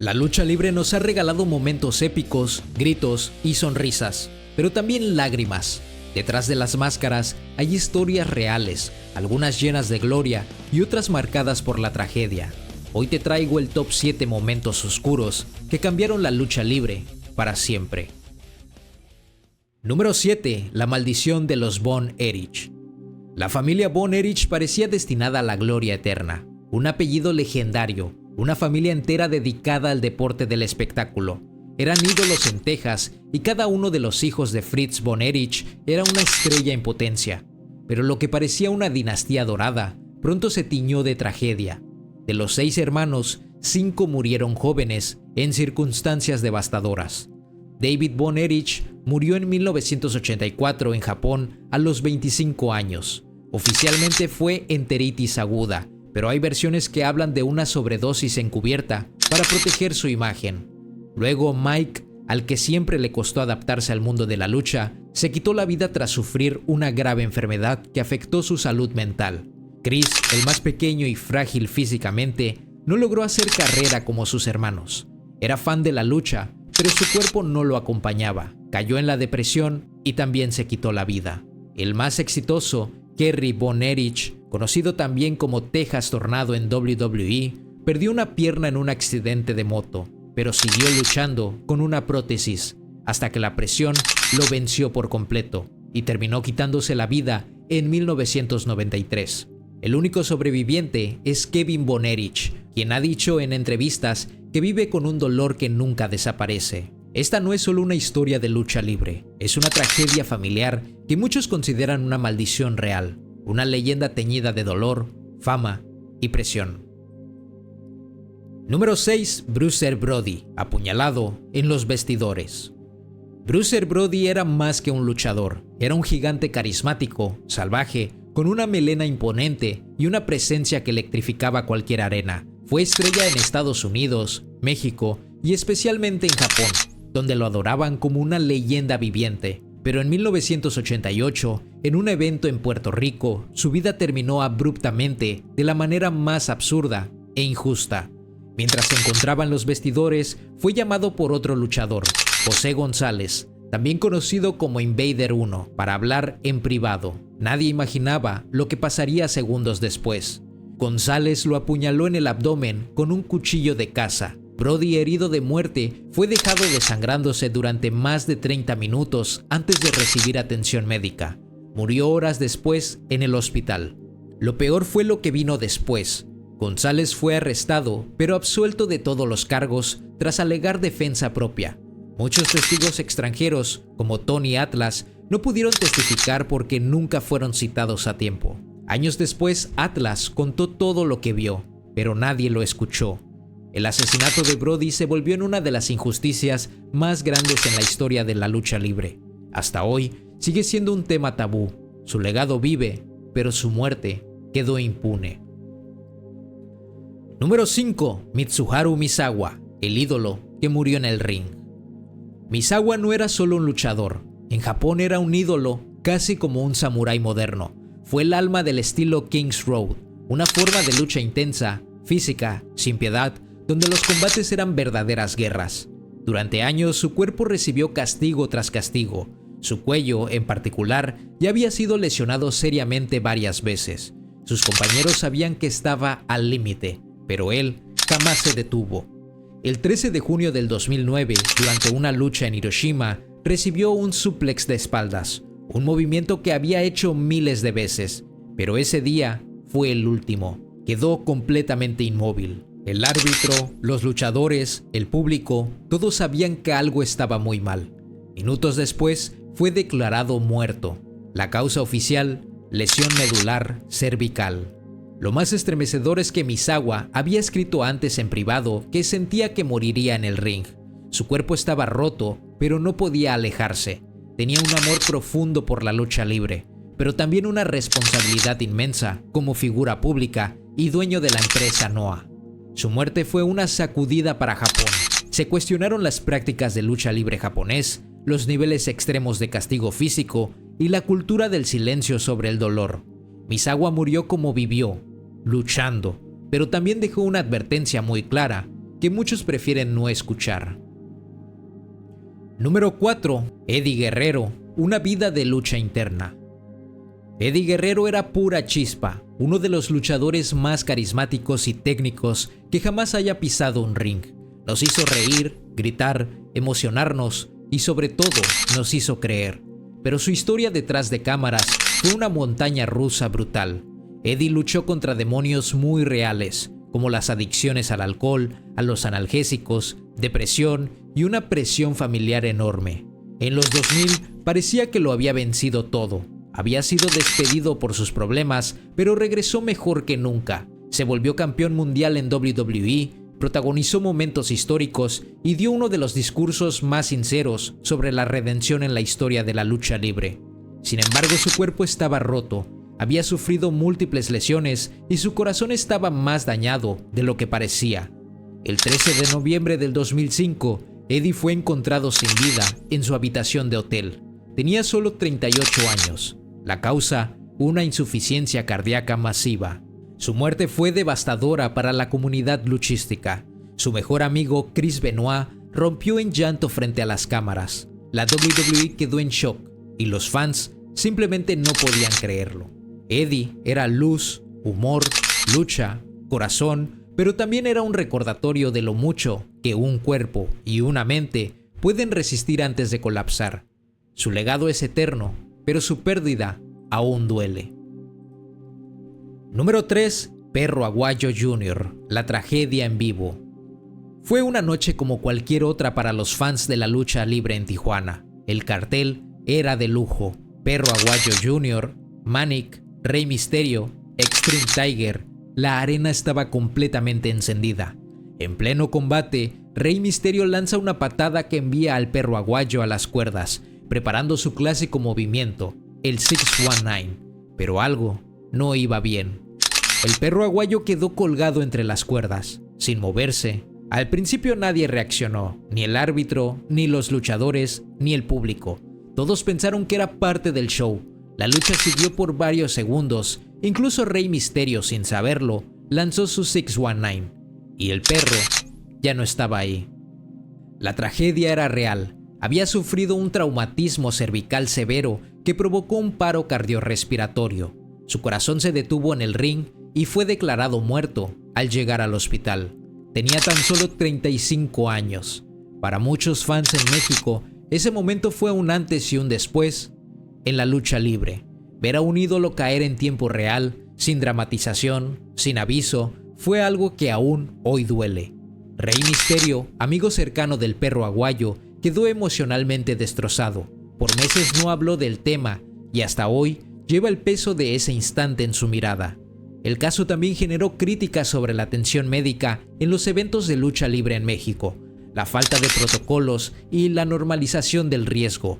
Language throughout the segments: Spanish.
La lucha libre nos ha regalado momentos épicos, gritos y sonrisas, pero también lágrimas. Detrás de las máscaras hay historias reales, algunas llenas de gloria y otras marcadas por la tragedia. Hoy te traigo el top 7 momentos oscuros que cambiaron la lucha libre para siempre. Número 7. La maldición de los Von Erich. La familia Von Erich parecía destinada a la gloria eterna. Un apellido legendario, una familia entera dedicada al deporte del espectáculo. Eran ídolos en Texas y cada uno de los hijos de Fritz Von Erich era una estrella en potencia. Pero lo que parecía una dinastía dorada pronto se tiñó de tragedia. De los 6 hermanos, 5 murieron jóvenes en circunstancias devastadoras. David Von Erich murió en 1984 en Japón a los 25 años. Oficialmente fue enteritis aguda, pero hay versiones que hablan de una sobredosis encubierta para proteger su imagen. Luego Mike, al que siempre le costó adaptarse al mundo de la lucha, se quitó la vida tras sufrir una grave enfermedad que afectó su salud mental. Chris, el más pequeño y frágil físicamente, no logró hacer carrera como sus hermanos. Era fan de la lucha, pero su cuerpo no lo acompañaba. Cayó en la depresión y también se quitó la vida. El más exitoso, Kerry Von Erich, conocido también como Texas Tornado en WWE, perdió una pierna en un accidente de moto, pero siguió luchando con una prótesis hasta que la presión lo venció por completo y terminó quitándose la vida en 1993. El único sobreviviente es Kevin Von Erich, quien ha dicho en entrevistas que vive con un dolor que nunca desaparece. Esta no es solo una historia de lucha libre, es una tragedia familiar que muchos consideran una maldición real, una leyenda teñida de dolor, fama y presión. Número 6. Bruiser Brody, apuñalado en los vestidores. Bruiser Brody era más que un luchador, era un gigante carismático, salvaje, con una melena imponente y una presencia que electrificaba cualquier arena. Fue estrella en Estados Unidos, México y especialmente en Japón, donde lo adoraban como una leyenda viviente. Pero en 1988, en un evento en Puerto Rico, su vida terminó abruptamente de la manera más absurda e injusta. Mientras se encontraba en los vestidores, fue llamado por otro luchador, José González, también conocido como Invader 1, para hablar en privado. Nadie imaginaba lo que pasaría segundos después. González lo apuñaló en el abdomen con un cuchillo de caza. Brody, herido de muerte, fue dejado desangrándose durante más de 30 minutos antes de recibir atención médica. Murió horas después en el hospital. Lo peor fue lo que vino después. González fue arrestado, pero absuelto de todos los cargos tras alegar defensa propia. Muchos testigos extranjeros, como Tony Atlas, no pudieron testificar porque nunca fueron citados a tiempo. Años después, Atlas contó todo lo que vio, pero nadie lo escuchó. El asesinato de Brody se volvió en una de las injusticias más grandes en la historia de la lucha libre. Hasta hoy, sigue siendo un tema tabú. Su legado vive, pero su muerte quedó impune. Número 5. Mitsuharu Misawa, el ídolo que murió en el ring. Misawa no era solo un luchador. En Japón era un ídolo, casi como un samurái moderno. Fue el alma del estilo King's Road, una forma de lucha intensa, física, sin piedad, donde los combates eran verdaderas guerras. Durante años su cuerpo recibió castigo tras castigo. Su cuello, en particular, ya había sido lesionado seriamente varias veces. Sus compañeros sabían que estaba al límite, pero él jamás se detuvo. El 13 de junio del 2009, durante una lucha en Hiroshima, recibió un suplex de espaldas, un movimiento que había hecho miles de veces, pero ese día fue el último. Quedó completamente inmóvil. El árbitro, los luchadores, el público, todos sabían que algo estaba muy mal. Minutos después, fue declarado muerto. La causa oficial, lesión medular cervical. Lo más estremecedor es que Misawa había escrito antes en privado que sentía que moriría en el ring. Su cuerpo estaba roto, pero no podía alejarse. Tenía un amor profundo por la lucha libre, pero también una responsabilidad inmensa como figura pública y dueño de la empresa Noah. Su muerte fue una sacudida para Japón. Se cuestionaron las prácticas de lucha libre japonés, los niveles extremos de castigo físico y la cultura del silencio sobre el dolor. Misawa murió como vivió, luchando, pero también dejó una advertencia muy clara: que muchos prefieren no escuchar. Número 4. Eddie Guerrero, una vida de lucha interna. Eddie Guerrero era pura chispa, uno de los luchadores más carismáticos y técnicos que jamás haya pisado un ring. Nos hizo reír, gritar, emocionarnos y sobre todo nos hizo creer. Pero su historia detrás de cámaras fue una montaña rusa brutal. Eddie luchó contra demonios muy reales, como las adicciones al alcohol, a los analgésicos, depresión y una presión familiar enorme. En los 2000 parecía que lo había vencido todo. Había sido despedido por sus problemas, pero regresó mejor que nunca. Se volvió campeón mundial en WWE, protagonizó momentos históricos y dio uno de los discursos más sinceros sobre la redención en la historia de la lucha libre. Sin embargo, su cuerpo estaba roto, había sufrido múltiples lesiones y su corazón estaba más dañado de lo que parecía. El 13 de noviembre del 2005, Eddie fue encontrado sin vida en su habitación de hotel. Tenía solo 38 años. La causa, una insuficiencia cardíaca masiva. Su muerte fue devastadora para la comunidad luchística. Su mejor amigo, Chris Benoit, rompió en llanto frente a las cámaras. La WWE quedó en shock y los fans simplemente no podían creerlo. Eddie era luz, humor, lucha, corazón, pero también era un recordatorio de lo mucho que un cuerpo y una mente pueden resistir antes de colapsar. Su legado es eterno, pero su pérdida aún duele. Número 3. Perro Aguayo Jr., la tragedia en vivo. Fue una noche como cualquier otra para los fans de la lucha libre en Tijuana. El cartel era de lujo. Perro Aguayo Jr., Manic, Rey Mysterio, Extreme Tiger. La arena estaba completamente encendida. En pleno combate, Rey Mysterio lanza una patada que envía al Perro Aguayo a las cuerdas, preparando su clásico movimiento, el 619. Pero algo no iba bien. El Perro Aguayo quedó colgado entre las cuerdas, sin moverse. Al principio nadie reaccionó, ni el árbitro, ni los luchadores, ni el público. Todos pensaron que era parte del show. La lucha siguió por varios segundos. Incluso Rey Mysterio, sin saberlo, lanzó su 619. Y el perro ya no estaba ahí. La tragedia era real. Había sufrido un traumatismo cervical severo que provocó un paro cardiorrespiratorio. Su corazón se detuvo en el ring y fue declarado muerto al llegar al hospital. Tenía tan solo 35 años. Para muchos fans en México, ese momento fue un antes y un después en la lucha libre. Ver a un ídolo caer en tiempo real, sin dramatización, sin aviso, fue algo que aún hoy duele. Rey Mysterio, amigo cercano del Perro Aguayo, quedó emocionalmente destrozado. Por meses no habló del tema y hasta hoy lleva el peso de ese instante en su mirada. El caso también generó críticas sobre la atención médica en los eventos de lucha libre en México, la falta de protocolos y la normalización del riesgo.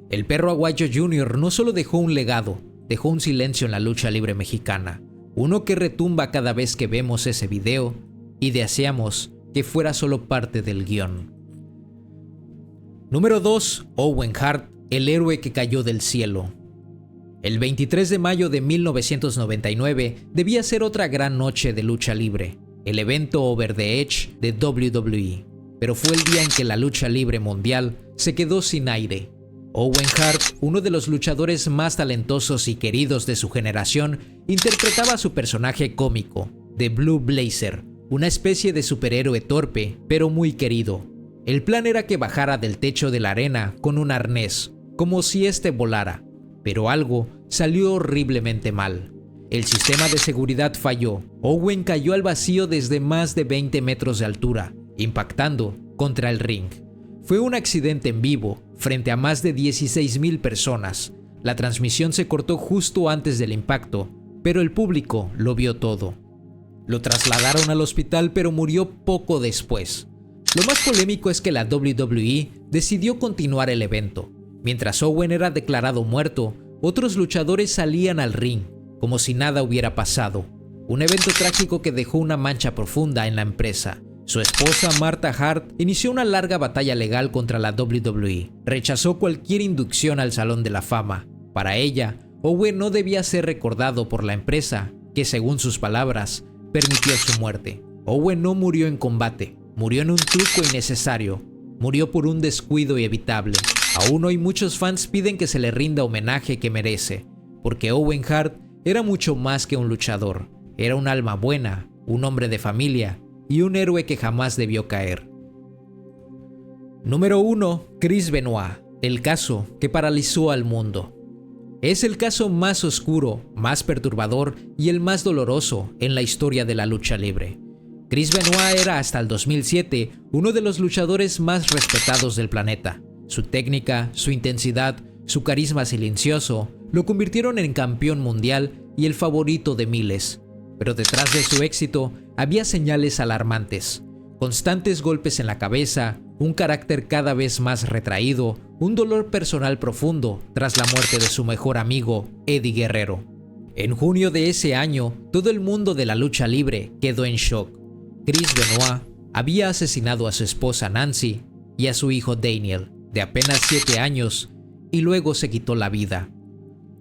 El Perro Aguayo Jr. no solo dejó un legado, dejó un silencio en la lucha libre mexicana, uno que retumba cada vez que vemos ese video y deseamos que fuera solo parte del guión. Número 2. Owen Hart, el héroe que cayó del cielo. El 23 de mayo de 1999 debía ser otra gran noche de lucha libre, el evento Over the Edge de WWE, pero fue el día en que la lucha libre mundial se quedó sin aire. Owen Hart, uno de los luchadores más talentosos y queridos de su generación, interpretaba a su personaje cómico, The Blue Blazer, una especie de superhéroe torpe, pero muy querido. El plan era que bajara del techo de la arena con un arnés, como si éste volara, pero algo salió horriblemente mal. El sistema de seguridad falló. Owen cayó al vacío desde más de 20 metros de altura, impactando contra el ring. Fue un accidente en vivo, frente a más de 16,000 personas. La transmisión se cortó justo antes del impacto, pero el público lo vio todo. Lo trasladaron al hospital, pero murió poco después. Lo más polémico es que la WWE decidió continuar el evento. Mientras Owen era declarado muerto, otros luchadores salían al ring, como si nada hubiera pasado. Un evento trágico que dejó una mancha profunda en la empresa. Su esposa Martha Hart inició una larga batalla legal contra la WWE. Rechazó cualquier inducción al Salón de la Fama. Para ella, Owen no debía ser recordado por la empresa, que según sus palabras, permitió su muerte. Owen no murió en combate. murió en un truco innecesario, murió por un descuido inevitable. Aún hoy muchos fans piden que se le rinda homenaje que merece, porque Owen Hart era mucho más que un luchador, era un alma buena, un hombre de familia y un héroe que jamás debió caer. Número 1. Chris Benoit, el caso que paralizó al mundo. Es el caso más oscuro, más perturbador y el más doloroso en la historia de la lucha libre. Chris Benoit era hasta el 2007 uno de los luchadores más respetados del planeta. Su técnica, su intensidad, su carisma silencioso lo convirtieron en campeón mundial y el favorito de miles. Pero detrás de su éxito había señales alarmantes. Constantes golpes en la cabeza, un carácter cada vez más retraído, un dolor personal profundo tras la muerte de su mejor amigo, Eddie Guerrero. En junio de ese año, todo el mundo de la lucha libre quedó en shock. Chris Benoit había asesinado a su esposa Nancy y a su hijo Daniel, de apenas 7 años, y luego se quitó la vida.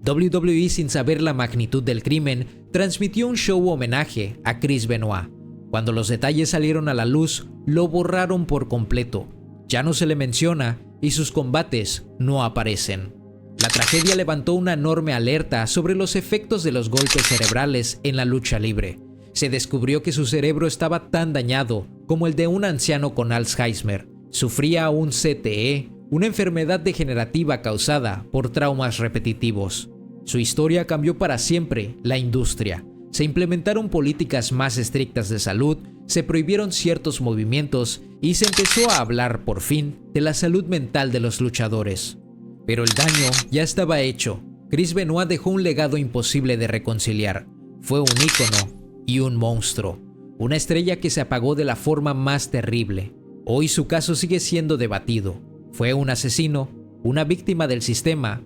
WWE, sin saber la magnitud del crimen, transmitió un show homenaje a Chris Benoit. Cuando los detalles salieron a la luz, lo borraron por completo. Ya no se le menciona y sus combates no aparecen. La tragedia levantó una enorme alerta sobre los efectos de los golpes cerebrales en la lucha libre. Se descubrió que su cerebro estaba tan dañado como el de un anciano con Alzheimer. Sufría un CTE, una enfermedad degenerativa causada por traumas repetitivos. Su historia cambió para siempre la industria. Se implementaron políticas más estrictas de salud, se prohibieron ciertos movimientos y se empezó a hablar, por fin, de la salud mental de los luchadores. Pero el daño ya estaba hecho. Chris Benoit dejó un legado imposible de reconciliar. Fue un ícono y un monstruo. Una estrella que se apagó de la forma más terrible. Hoy su caso sigue siendo debatido. ¿Fue un asesino, una víctima del sistema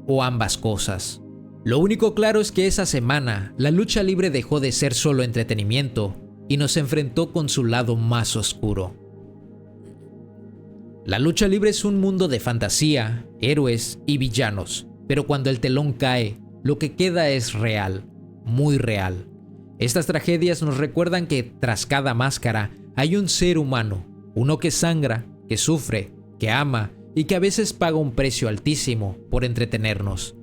o ambas cosas? Lo único claro es que esa semana la lucha libre dejó de ser solo entretenimiento y nos enfrentó con su lado más oscuro. La lucha libre es un mundo de fantasía, héroes y villanos, pero cuando el telón cae, lo que queda es real, muy real. Estas tragedias nos recuerdan que tras cada máscara hay un ser humano, uno que sangra, que sufre, que ama y que a veces paga un precio altísimo por entretenernos.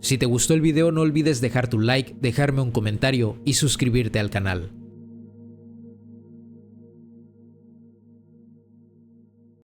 Si te gustó el video, no olvides dejar tu like, dejarme un comentario y suscribirte al canal.